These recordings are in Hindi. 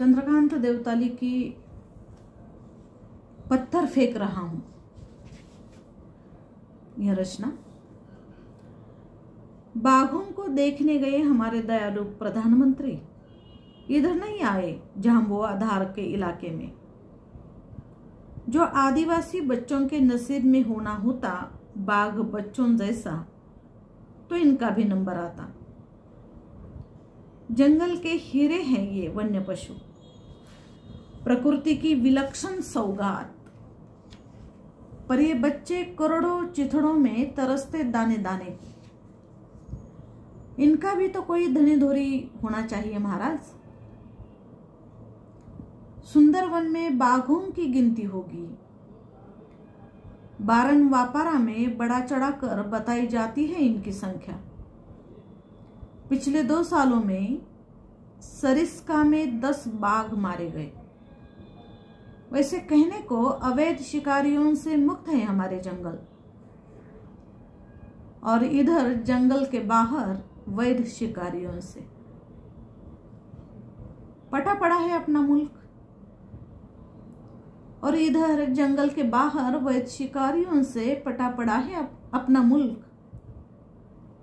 चंद्रकांत देवताली की पत्थर फेंक रहा हूं। यह रचना। बाघों को देखने गए हमारे दयालु प्रधानमंत्री इधर नहीं आए झाबुआ धार के इलाके में। जो आदिवासी बच्चों के नसीब में होना होता बाघ बच्चों जैसा, तो इनका भी नंबर आता। जंगल के हीरे हैं ये वन्य पशु, प्रकृति की विलक्षण सौगात। पर ये बच्चे करोड़ों चिथड़ों में तरसते दाने दाने। इनका भी तो कोई धनी धोरी होना चाहिए महाराज। सुंदरवन में बाघों की गिनती होगी। बारन वापारा में बड़ा चढ़ाकर बताई जाती है इनकी संख्या। पिछले 2 सालों में सरिस्का में 10 बाघ मारे गए। वैसे कहने को अवैध शिकारियों से मुक्त है हमारे जंगल, और इधर जंगल के बाहर वैध शिकारियों से पटा पड़ा है अपना मुल्क। और इधर जंगल के बाहर वैध शिकारियों से पटा पड़ा है अपना मुल्क,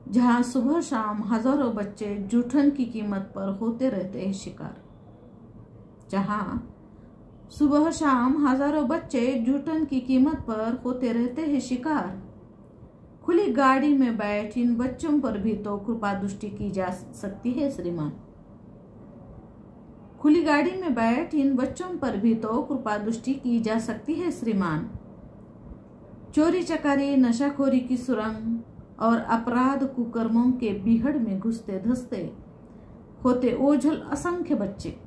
जहां सुबह शाम हजारों बच्चे जूठन की कीमत पर होते रहते हैं शिकार। जहां सुबह शाम हजारों बच्चे जूठन की कीमत पर होते रहते हैं शिकार। खुली गाड़ी में बैठ इन बच्चों पर भी तो कृपा दृष्टि की जा सकती है श्रीमान। खुली गाड़ी में बैठ इन बच्चों पर भी तो कृपा दृष्टि की जा सकती है श्रीमान। चोरी चकारी, नशाखोरी की सुरंग और अपराध कुकर्मों के बीहड़ में घुसते धसते होते ओझल असंख्य बच्चे।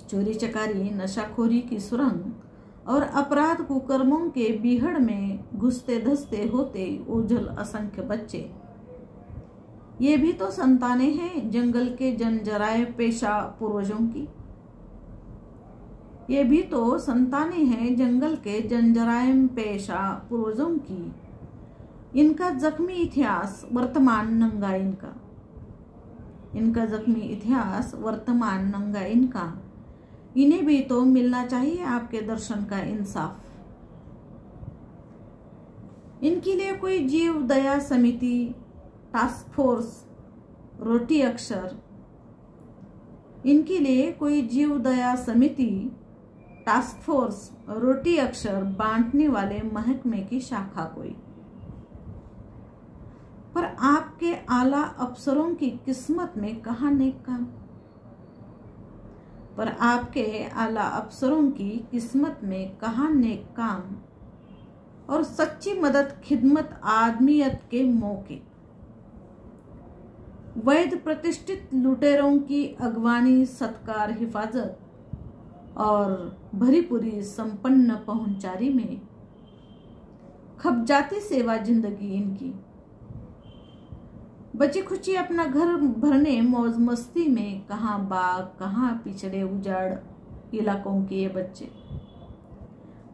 चोरी चकारी, नशाखोरी की सुरंग और अपराध कुकर्मों के बीहड़ में घुसते धसते होते ओझल असंख्य बच्चे। ये भी तो संतानें हैं जंगल के जंजराए पेशा पूर्वजों की। ये भी तो संतानें हैं जंगल के जंजराए पेशा पूर्वजों की। इनका जख्मी इतिहास वर्तमान नंगा इनका। इनका जख्मी इतिहास वर्तमान नंगा इनका। इन्हें भी तो मिलना चाहिए आपके दर्शन का इंसाफ। इनके लिए कोई जीव दया समिति, टास्क फोर्स, रोटी अक्षर। इनके लिए कोई जीव दया समिति, टास्क फोर्स, रोटी अक्षर बांटने वाले महकमे की शाखा कोई। पर आपके आला अफसरों की किस्मत में कहां नेक काम। पर आपके आला अफसरों की किस्मत में कहां नेक काम और सच्ची मदद, खिदमत, आदमियत के मौके। वैध प्रतिष्ठित लुटेरों की अगवानी, सत्कार, हिफाजत और भरी पूरी संपन्न पहुंचारी में खप जाती सेवा जिंदगी इनकी। बची खुची अपना घर भरने मौज मस्ती में कहां बाग, कहां पिछड़े उजाड़ इलाकों के ये बच्चे।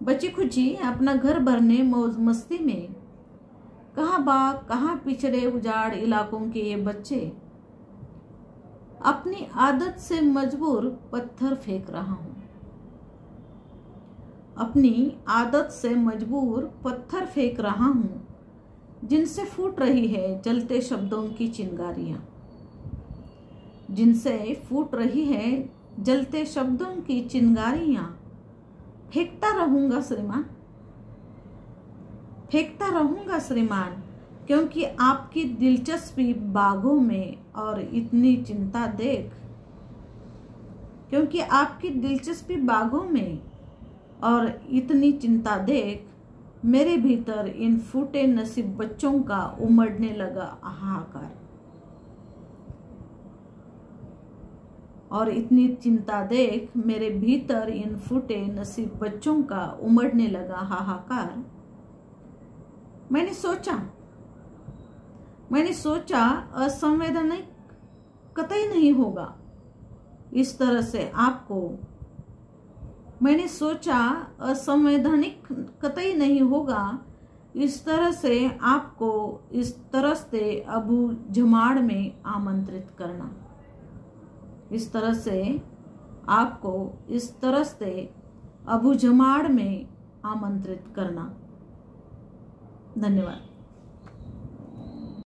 बची खुची अपना घर भरने मौज मस्ती में कहां बाग, कहां पिछड़े उजाड़ इलाकों के ये बच्चे। अपनी आदत से मजबूर पत्थर फेंक रहा हूं। अपनी आदत से मजबूर पत्थर फेंक रहा हूं, जिनसे फूट रही है जलते शब्दों की चिंगारियां। जिनसे फूट रही है जलते शब्दों की चिंगारियां। फेंकता रहूंगा श्रीमान, फेंकता रहूंगा श्रीमान, क्योंकि आपकी दिलचस्पी बाघों में और इतनी चिंता देख, क्योंकि आपकी दिलचस्पी बाघों में और इतनी चिंता देख मेरे भीतर इन फूटे नसीब बच्चों का उमड़ने लगा हाहाकार। और इतनी चिंता देख मेरे भीतर इन फूटे नसीब बच्चों का उमड़ने लगा हाहाकार। मैंने सोचा असंवैधानिक कतई नहीं होगा इस तरह से आपको। मैंने सोचा असंवैधानिक कतई नहीं होगा इस तरह से आपको इस तरसते अबू जमाड़ में आमंत्रित करना। इस तरह से आपको इस तरसते अबू जमाड़ में आमंत्रित करना। धन्यवाद।